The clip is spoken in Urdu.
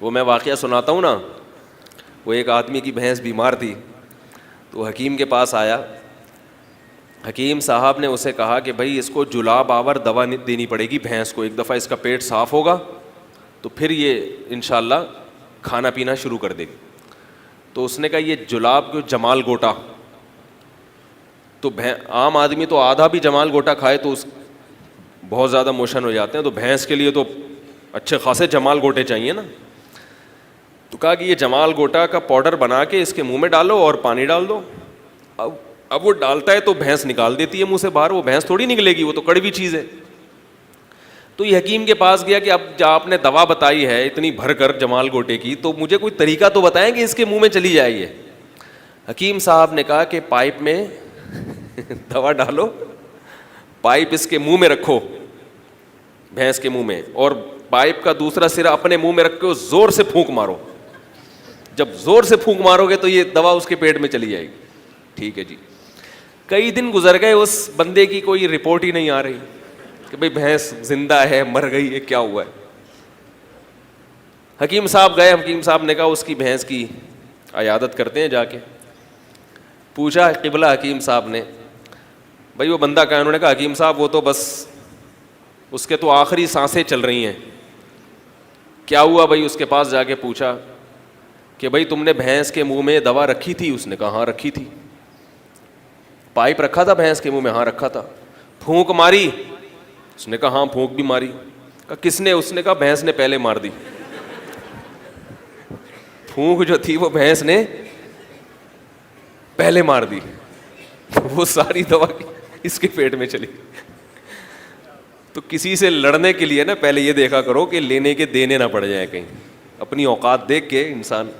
وہ میں واقعہ سناتا ہوں نا. وہ ایک آدمی کی بھینس بیمار تھی, تو حکیم کے پاس آیا. حکیم صاحب نے اسے کہا کہ بھائی اس کو جلاب آور دوا دینی پڑے گی بھینس کو, ایک دفعہ اس کا پیٹ صاف ہوگا تو پھر یہ انشاءاللہ کھانا پینا شروع کر دے گی. تو اس نے کہا یہ جلاب کو جمال گوٹا, تو عام آدمی تو آدھا بھی جمال گوٹا کھائے تو اس بہت زیادہ موشن ہو جاتے ہیں, تو بھینس کے لیے تو اچھے خاصے جمال گوٹے چاہیے نا. تو کہا کہ یہ جمال گوٹا کا پاؤڈر بنا کے اس کے منہ میں ڈالو اور پانی ڈال دو. اب وہ ڈالتا ہے تو بھینس نکال دیتی ہے منہ سے باہر, وہ بھینس تھوڑی نکلے گی, وہ تو کڑوی چیز ہے. تو یہ حکیم کے پاس گیا کہ اب جب آپ نے دوا بتائی ہے اتنی بھر کر جمال گوٹے کی, تو مجھے کوئی طریقہ تو بتائیں کہ اس کے منہ میں چلی جائے. یہ حکیم صاحب نے کہا کہ پائپ میں دوا ڈالو, پائپ اس کے منہ میں رکھو, بھینس کے منہ میں, اور پائپ کا دوسرا سرا اپنے منہ میں رکھ کے زور سے پھونک مارو. جب زور سے پھونک مارو گے تو یہ دوا اس کے پیٹ میں چلی جائے گی. ٹھیک ہے جی. کئی دن گزر گئے, اس بندے کی کوئی رپورٹ ہی نہیں آ رہی کہ بھئی بھینس زندہ ہے مر گئی ہے کیا ہوا ہے. حکیم صاحب گئے, حکیم صاحب نے کہا اس کی بھینس کی عیادت کرتے ہیں. جا کے پوچھا قبلہ حکیم صاحب نے, بھائی وہ بندہ کہا, انہوں نے کہا حکیم صاحب وہ تو بس اس کے تو آخری سانسیں چل رہی ہیں. کیا ہوا بھائی؟ اس کے پاس جا کے پوچھا کہ بھائی تم نے بھینس کے منہ میں دوا رکھی تھی؟ اس نے کہا ہاں رکھی تھی. پائپ رکھا تھا بھینس کے منہ میں؟ ہاں رکھا تھا. پھونک ماری؟ اس نے کہا ہاں پھونک بھی ماری. کہا کس نے؟ اس نے کہا بھینس نے پہلے مار دی. پھونک جو تھی وہ بھینس نے پہلے مار دی, وہ ساری دوا اس کے پیٹ میں چلی. تو کسی سے لڑنے کے لیے نا پہلے یہ دیکھا کرو کہ لینے کے دینے نہ پڑ جائیں کہیں. اپنی اوقات دیکھ کے انسان